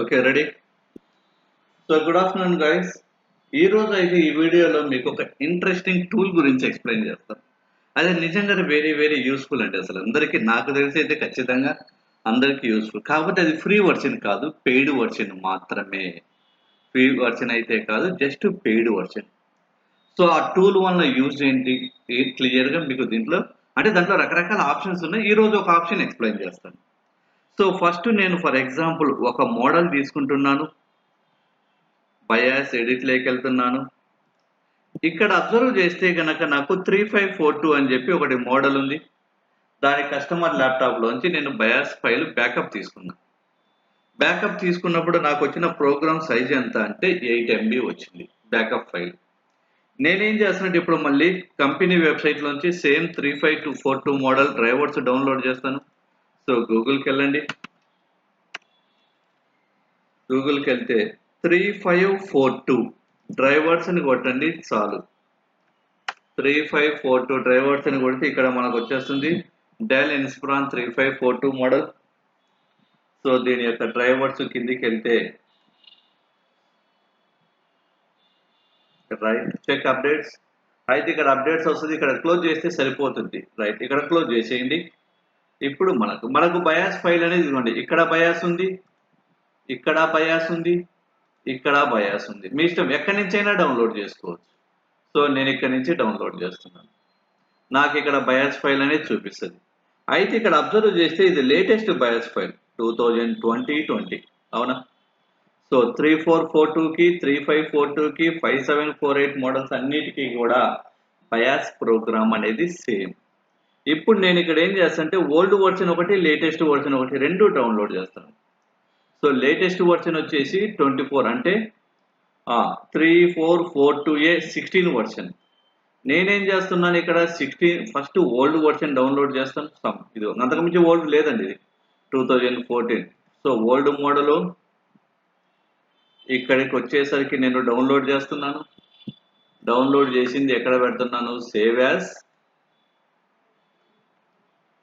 Okay. Ready? So, good afternoon guys. ఈరోజు అయితే ఈ వీడియోలో మీకు ఒక ఇంట్రెస్టింగ్ టూల్ గురించి ఎక్స్‌ప్లెయిన్ చేస్తాను. అది నిజంగానే వెరీ యూజ్‌ఫుల్ అండి అసలు. అందరికి నాకు తెలిసి అయితే ఖచ్చితంగా అందరికి యూజ్‌ఫుల్. కాకపోతే అది ఫ్రీ వర్షన్ కాదు. పెయిడ్ వర్షన్ మాత్రమే. ఫ్రీ వర్షన్ అయితే కాదు. Just paid version. సో, ఆ టూల్ వల్ల యూజ్ ఏంటి? క్లియర్‌గా మీకు దాంట్లో రకరకాల ఆప్షన్స్ ఉన్నాయి. ఈరోజు ఒక ఆప్షన్ ఎక్స్‌ప్లెయిన్ చేస్తాను. సో, ఫస్ట్ నేను ఫర్ ఎగ్జాంపుల్ ఒక మోడల్ తీసుకుంటున్నాను. బయాస్ ఎడిట్‌లోకెళ్తున్నాను. ఇక్కడ అబ్జర్వ్ చేస్తే గనక నాకు 3542 అని చెప్పి ఒకటి మోడల్ ఉంది. దాని కస్టమర్ ల్యాప్‌టాప్‌లోంచి నేను బయాస్ ఫైల్ బ్యాకప్ తీసుకున్నా. బ్యాకప్ తీసుకున్నప్పుడు నాకొచ్చిన ప్రోగ్రామ్ సైజ్ ఎంత అంటే 8 ఎంబీ వచ్చింది బ్యాకప్ ఫైల్. నేనేం చేస్తానంటే ఇప్పుడు మళ్ళీ కంపెనీ వెబ్‌సైట్‌లోంచి సేమ్ 35242 మోడల్ డ్రైవర్స్ డౌన్‌లోడ్ చేస్తాను. సో, గూగుల్‌కెళ్తే 3542 డ్రైవర్స్ అని కొట్టండి చాలు. 3542 డ్రైవర్స్ అని కొడితే ఇక్కడ మనకు వచ్చేస్తుంది డెల్ ఇన్స్పిరాన్ 3542 మోడల్. సో, దీని యొక్క డ్రైవర్స్ కిందికి వెళ్తే రైట్ చెక్ అప్డేట్స్. అయితే ఇక్కడ అప్డేట్స్ వస్తుంది. ఇక్కడ క్లోజ్ చేస్తే సరిపోతుంది. రైట్ ఇక్కడ క్లోజ్ చేసేయండి. ఇప్పుడు మనకు బయాస్ ఫైల్ అనేది ఇదిగోండి. ఇక్కడ బయాస్ ఉంది, ఇక్కడ బయాస్ ఉంది, ఇక్కడ బయాస్ ఉంది. మీ ఇష్టం ఎక్కడి నుంచైనా డౌన్లోడ్ చేసుకోవచ్చు. సో, నేను ఇక్కడ నుంచి డౌన్లోడ్ చేస్తున్నాను. నాకు ఇక్కడ బయాస్ ఫైల్ అనేది చూపిస్తుంది. అయితే ఇక్కడ అబ్జర్వ్ చేస్తే ఇది లేటెస్ట్ బయాస్ ఫైల్ 2020 అవునా? సో, 3442కి 3542కి 5748 మోడల్స్ అన్నిటికీ కూడా బయాస్ ప్రోగ్రామ్ అనేది సేమ్. ఇప్పుడు నేను ఇక్కడ ఏం చేస్తానంటే ఓల్డ్ వర్షన్ ఒకటి, లేటెస్ట్ వర్షన్ ఒకటి రెండు డౌన్లోడ్ చేస్తాను. సో, లేటెస్ట్ వర్షన్ వచ్చేసి 24 అంటే 3442A 16 వర్షన్. నేనేం చేస్తున్నాను ఇక్కడ 16 ఫస్ట్ ఓల్డ్ వర్షన్ డౌన్లోడ్ చేస్తాను. ఇది అంతకుమించి ఓల్డ్ లేదండి ఇది 2014. సో, ఓల్డ్ మోడల్ ఇక్కడికి వచ్చేసరికి నేను డౌన్లోడ్ చేస్తున్నాను. డౌన్లోడ్ చేసింది ఎక్కడ పెడుతున్నాను? సేవ్ యాజ్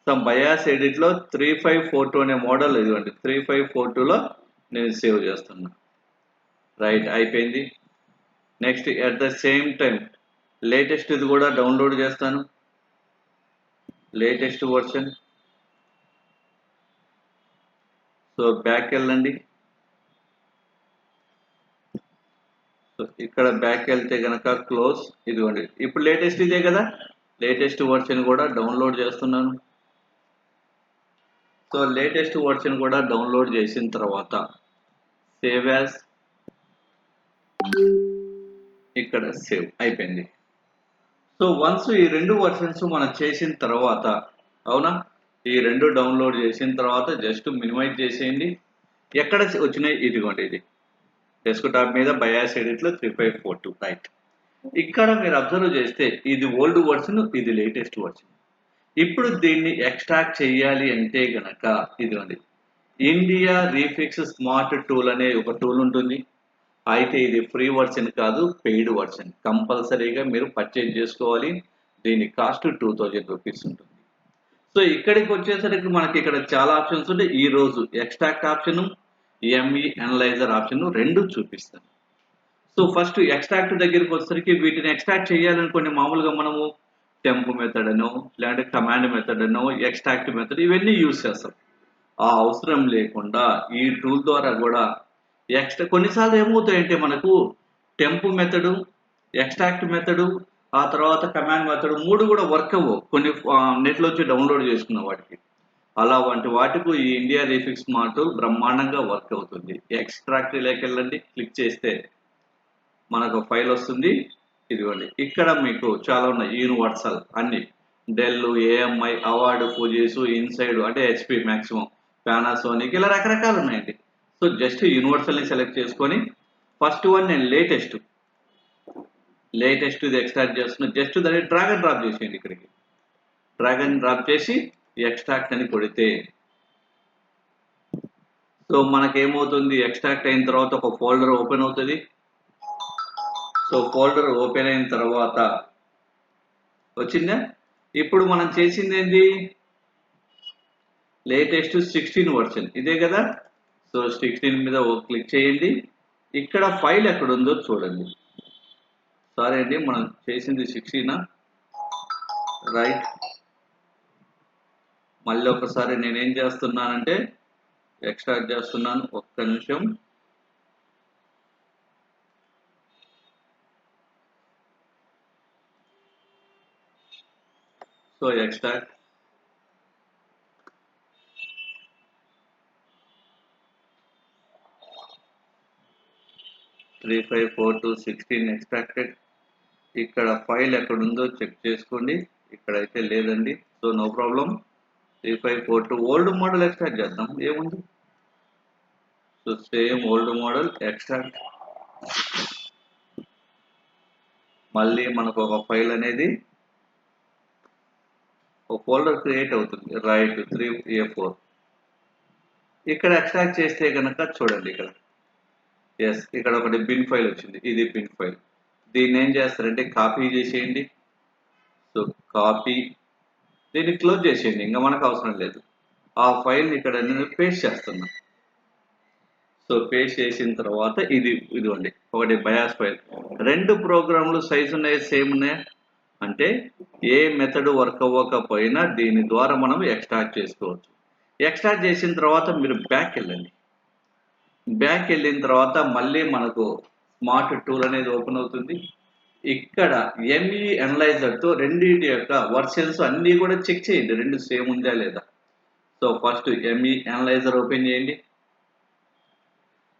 సమ్ బయాస్ ఎడిట్లో 3542 అనే మోడల్ ఇదిగోండి 3542లో నేను సేవ్ చేస్తున్నా. రైట్ అయిపోయింది. Next at the same time latest ఇది కూడా డౌన్లోడ్ చేస్తాను. Latest version. సో, బ్యాక్ వెళ్ళండి. సో, ఇక్కడ బ్యాక్ వెళ్తే కనుక క్లోజ్. ఇదిగోండి ఇప్పుడు లేటెస్ట్ ఇదే కదా. లేటెస్ట్ వర్షన్ కూడా డౌన్లోడ్ చేస్తున్నాను. సో, లేటెస్ట్ వర్షన్ కూడా డౌన్లోడ్ చేసిన తర్వాత సేవ్ యాజ్ ఇక్కడ సేవ్ అయిపోయింది. సో, వన్స్ ఈ రెండు వర్షన్స్ మనం చేసిన తర్వాత అవునా, ఈ రెండు డౌన్లోడ్ చేసిన తర్వాత జస్ట్ మినిమైజ్ చేసేయండి. ఎక్కడ వచ్చినాయి? ఇదిగోండి ఇది డెస్క్టాప్ మీద బయాస్ ఎడిట్లో 3542 రైట్. ఇక్కడ మీరు అబ్జర్వ్ చేస్తే ఇది ఓల్డ్ వర్షన్, ఇది లేటెస్ట్ వర్షన్. ఇప్పుడు దీన్ని ఎక్స్ట్రాక్ట్ చేయాలి అంటే గనక ఇదిగోండి ఇండియా రీఫిక్స్ స్మార్ట్ టూల్ అనే ఒక టూల్ ఉంటుంది. అయితే ఇది ఫ్రీ వర్షన్ కాదు, పెయిడ్ వర్షన్. కంపల్సరీగా మీరు పర్చేజ్ చేసుకోవాలి. దీని కాస్ట్ 2000 రూపీస్ ఉంటుంది. సో, ఇక్కడికి వచ్చేసరికి మనకి ఇక్కడ చాలా ఆప్షన్స్ ఉంటాయి. ఈ రోజు extract option, ME analyzer option రెండు చూపిస్తాను. సో, ఫస్ట్ ఎక్స్ట్రాక్ట్ దగ్గరికి వచ్చేసరికి వీటిని ఎక్స్ట్రాక్ట్ చేయాలనుకోండి మామూలుగా మనము టెంప్ మెథడ్ అనో లేదంటే కమాండ్ మెథడ్ అనో ఎక్స్ట్రాక్ట్ మెథడ్ ఇవన్నీ యూజ్ చేస్తాం. ఆ అవసరం లేకుండా ఈ టూల్ ద్వారా కూడా కొన్నిసార్లు ఏమవుతాయంటే మనకు టెంప్ మెథడ్, ఎక్స్ట్రాక్ట్ మెథడ్, ఆ తర్వాత కమాండ్ మెథడ్ మూడు కూడా వర్క్ అవ్వవు కొన్ని నెట్లో వచ్చి డౌన్లోడ్ చేసుకున్న వాటికి. అలా వంటి వాటికి ఈ ఇండియా రీఫిక్స్ స్మార్ట్ బ్రహ్మాండంగా వర్క్ అవుతుంది. ఎక్స్ట్రాక్ట్ వెళ్ళండి, క్లిక్ చేస్తే మనకు ఫైల్ వస్తుంది. ఇదిగోండి ఇక్కడ మీకు చాలా ఉన్నాయి యూనివర్సల్ అన్ని డెల్, ఏఎంఐ, అవార్డు, ఫుజీస్, ఇన్సైడ్ అంటే హెచ్పి మ్యాక్సిమం, పానాసోనిక్ ఇలా రకరకాలు ఉన్నాయండి. సో, జస్ట్ యూనివర్సల్ని సెలెక్ట్ చేసుకొని ఫస్ట్ వన్ నేను లేటెస్ట్ ఇది ఎక్స్ట్రాక్ట్ చేస్తున్నాను. జస్ట్ దాన్ని డ్రాగ్ అండ్ డ్రాప్ చేసేయండి. ఇక్కడికి డ్రాగ్ అండ్ డ్రాప్ చేసి ఎక్స్ట్రాక్ట్ అని కొడితే సో మనకేమవుతుంది? ఎక్స్ట్రాక్ట్ అయిన తర్వాత ఒక ఫోల్డర్ ఓపెన్ అవుతుంది. సో, ఫోల్డర్ ఓపెన్ అయిన తర్వాత వచ్చిందా? ఇప్పుడు మనం చేసింది ఏంటి? లేటెస్ట్ 16 వర్షన్ ఇదే కదా. సో 16 మీద క్లిక్ చేయండి. ఇక్కడ ఫైల్ ఎక్కడ ఉందో చూడండి. సారీ అండి, మనం చేసింది 16 రైట్. మళ్ళీ ఒకసారి నేనేం చేస్తున్నానంటే ఎక్స్ట్రాక్ట్ చేస్తున్నాను. ఒక్క నిమిషం. So extract 354216 extracted. ఇక్కడ ఫైల్ ఎక్కడ ఉందో చెక్ చేసుకోండి. ఇక్కడైతే లేదండి. So no problem. 3542 old model extract చేద్దాం, ఏముంది. So same old model extract. మళ్ళీ మనకు ఒక ఫైల్ అనేది ఒక ఫోల్డర్ క్రియేట్ అవుతుంది. రైట్ 3A4 ఇక్కడ ఎక్స్ట్రాక్ట్ చేస్తే కనుక చూడండి, ఇక్కడ ఎస్ ఇక్కడ ఒకటి బిన్ ఫైల్ వచ్చింది. ఇది బిన్ ఫైల్. దీన్ని ఏం చేస్తారంటే కాపీ చేసేయండి. సో కాపీ, దీన్ని క్లోజ్ చేసేయండి, ఇంకా మనకు అవసరం లేదు. ఆ ఫైల్ని ఇక్కడ నేను పేస్ట్ చేస్తున్నా. సో పేస్ట్ చేసిన తర్వాత ఇదిగోండి ఒకటి బయాస్ ఫైల్. రెండు ప్రోగ్రాంలు సైజ్ ఉన్నాయి, సేమ్ ఉన్నాయా అంటే ఏ మెథడ్ వర్క్ అవ్వకపోయినా దీని ద్వారా మనం ఎక్స్ట్రాక్ట్ చేసుకోవచ్చు. ఎక్స్ట్రాక్ట్ చేసిన తర్వాత మీరు బ్యాక్ వెళ్ళండి. బ్యాక్ వెళ్ళిన తర్వాత మళ్ళీ మనకు స్మార్ట్ టూల్ అనేది ఓపెన్ అవుతుంది. ఇక్కడ ఎంఈ అనలైజర్తో రెండింటి యొక్క వర్షన్స్ అన్నీ కూడా చెక్ చేయండి, రెండు సేమ్ ఉందా లేదా. So first ME analyzer open చేయండి.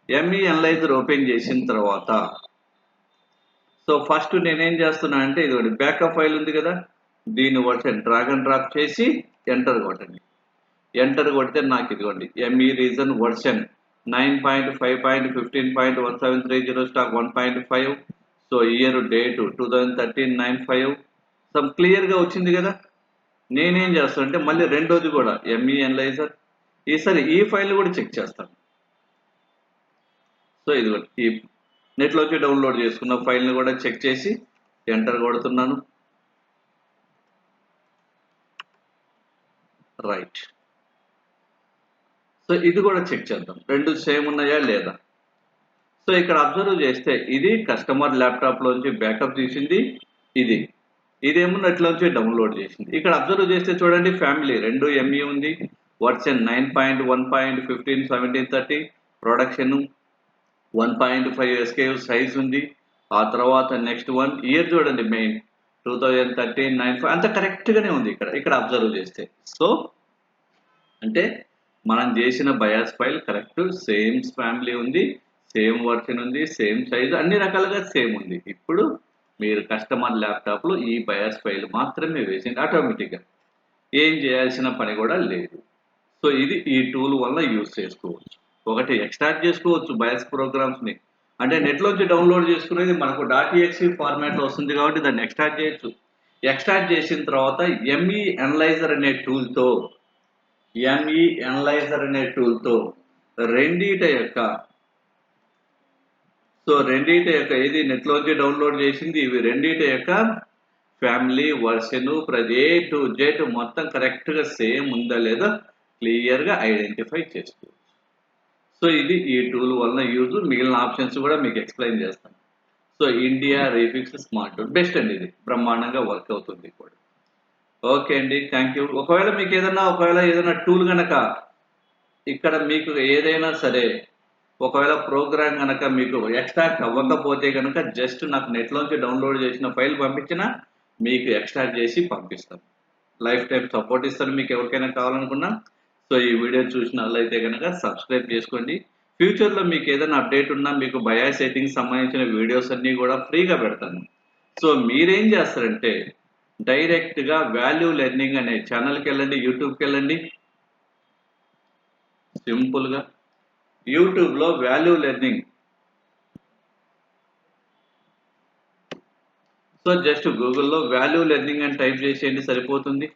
ఎంఈ అనలైజర్ ఓపెన్ చేసిన తర్వాత సో ఫస్ట్ నేనేం చేస్తున్నా అంటే ఇదిగోండి బ్యాకప్ ఫైల్ ఉంది కదా, దీని వర్షన్ డ్రాగ్ అండ్ డ్రాప్ చేసి ఎంటర్ కొట్టండి. ఎంటర్ కొడితే నాకు ఇదిగోండి ME reason version 9.5.15.1730 stack 1.5. So year date 2013-9/5 some క్లియర్గా వచ్చింది కదా. నేనేం చేస్తాను అంటే మళ్ళీ రెండోది కూడా ఎంఈ అనలైజర్, ఈసారి ఈ ఫైల్ కూడా చెక్ చేస్తాను. సో ఇదిగోండి ఈ నెట్లోకి డౌన్లోడ్ చేసుకున్న ఫైల్ని కూడా చెక్ చేసి ఎంటర్ కొడుతున్నాను. రైట్. సో ఇది కూడా చెక్ చేద్దాం, రెండు సేమ్ ఉన్నాయా లేదా. సో ఇక్కడ అబ్జర్వ్ చేస్తే ఇది కస్టమర్ ల్యాప్టాప్లోంచి బ్యాకప్ తీసింది, ఇదేమో నెట్లోంచి డౌన్లోడ్ చేసింది. ఇక్కడ అబ్జర్వ్ చేస్తే చూడండి ఫ్యామిలీ రెండు ఎంఈ ఉంది, వర్షన్ 9.1.15.1730 ప్రొడక్షన్ 1.5 SKU సైజ్ ఉంది. ఆ తర్వాత నెక్స్ట్ వన్ ఇయర్ చూడండి మెయిన్ 2013-9/5 అంత కరెక్ట్గానే ఉంది ఇక్కడ అబ్జర్వ్ చేస్తే. సో అంటే మనం చేసిన bias file correct, same family ఉంది, సేమ్ వర్షన్ ఉంది, సేమ్ సైజ్, అన్ని రకాలుగా సేమ్ ఉంది. ఇప్పుడు మీరు కస్టమర్ ల్యాప్టాప్లో ఈ బయాస్ ఫైల్ మాత్రమే వేసింది, ఆటోమేటిక్గా ఏం చేయాల్సిన పని కూడా లేదు. సో ఇది ఈ టూల్ వల్ల యూజ్ చేసుకోవచ్చు. ఒకటి ఎక్స్ట్రాక్ట్ చేసుకోవచ్చు బయాస్ ప్రోగ్రామ్స్ని, అంటే నెట్లోంచి డౌన్లోడ్ చేసుకునేది మనకు .exe ఫార్మాట్లో వస్తుంది కాబట్టి దాన్ని ఎక్స్ట్రాక్ట్ చేయొచ్చు. ఎక్స్ట్రాక్ట్ చేసిన తర్వాత ఎంఈ అనలైజర్ అనే టూల్తో రెండిటి యొక్క ఏది నెట్లోంచి డౌన్లోడ్ చేసింది ఇవి రెండిటి యొక్క ఫ్యామిలీ వర్షన్ ప్రతి A to Z మొత్తం కరెక్ట్గా సేమ్ ఉందా లేదా క్లియర్గా ఐడెంటిఫై చేసుకోవచ్చు. సో ఇది ఈ టూల్ వలన యూజ్. మిగిలిన ఆప్షన్స్ కూడా మీకు ఎక్స్ప్లెయిన్ చేస్తాను. So India రీఫిక్స్ smart tool best అండి, ఇది బ్రహ్మాండంగా వర్క్ అవుతుంది కూడా. ఓకే అండి, థ్యాంక్ యూ. ఒకవేళ మీకు ఏదైనా టూల్ కనుక ఇక్కడ మీకు ఏదైనా సరే ఒకవేళ ప్రోగ్రామ్ కనుక మీకు ఎక్స్ట్రాక్ట్ అవ్వకపోతే కనుక జస్ట్ నాకు నెట్లోంచి డౌన్లోడ్ చేసిన ఫైల్ పంపించినా మీకు ఎక్స్ట్రాక్ట్ చేసి పంపిస్తాను. లైఫ్ టైం సపోర్ట్ ఇస్తాను మీకు ఎవరికైనా కావాలనుకున్నా. సో ఈ వీడియో చూసిన వాళ్ళైతే కనుక సబ్స్క్రైబ్ చేసుకోండి. ఫ్యూచర్లో మీకు ఏదైనా అప్డేట్ ఉన్నా మీకు బయాస్ సెట్టింగ్స్ సంబంధించిన వీడియోస్ అన్నీ కూడా ఫ్రీగా పెడతాను. సో మీరేం చేస్తారంటే డైరెక్ట్గా వాల్యూ లెర్నింగ్ అనే ఛానల్కి వెళ్ళండి, యూట్యూబ్కి వెళ్ళండి. సింపుల్గా యూట్యూబ్లో వాల్యూ లెర్నింగ్, సో జస్ట్ గూగుల్లో వాల్యూ లెర్నింగ్ అని టైప్ చేసేయండి సరిపోతుంది.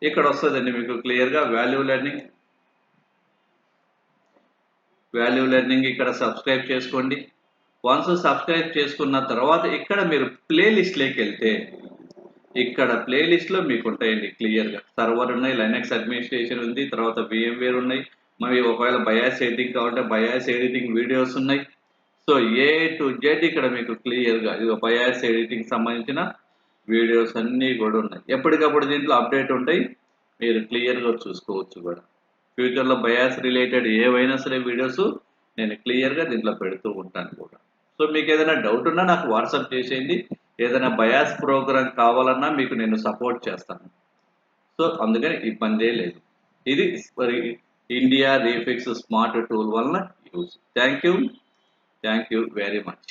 ఇక్కడ వస్తుందండి మీకు క్లియర్గా వాల్యూ లెర్నింగ్ ఇక్కడ సబ్స్క్రైబ్ చేసుకోండి. వన్స్ సబ్స్క్రైబ్ చేసుకున్న తర్వాత ఇక్కడ మీరు ప్లేలిస్ట్లోకి వెళ్తే ఇక్కడ ప్లేలిస్ట్లో మీకు ఉంటాయండి క్లియర్గా. సర్వర్ ఉన్నాయి, లైనక్స్ అడ్మినిస్ట్రేషన్ ఉంది, తర్వాత VMware ఉన్నాయి, మరి ఒకవేళ బయాస్ ఎడిటింగ్ కావాలంటే బయాస్ ఎడిటింగ్ వీడియోస్ ఉన్నాయి. సో ఏ టు జెడ్ ఇక్కడ మీకు క్లియర్గా ఇది బయాస్ ఎడిటింగ్ సంబంధించిన వీడియోస్ అన్నీ కూడా ఉన్నాయి. ఎప్పటికప్పుడు దీంట్లో అప్డేట్ ఉంటాయి, మీరు క్లియర్గా చూసుకోవచ్చు కూడా. ఫ్యూచర్లో బయాస్ రిలేటెడ్ ఏవైనా సరే వీడియోస్ నేను క్లియర్గా దీంట్లో పెడుతూ ఉంటాను కూడా. సో మీకు ఏదైనా డౌట్ ఉన్నా నాకు వాట్సాప్ చేసేయండి. ఏదైనా బయాస్ ప్రోగ్రామ్ కావాలన్నా మీకు నేను సపోర్ట్ చేస్తాను. సో అందుకని ఇబ్బందే లేదు. ఇది మరి ఇండియా రీఫిక్స్ స్మార్ట్ టూల్ వలన use. Thank you very much.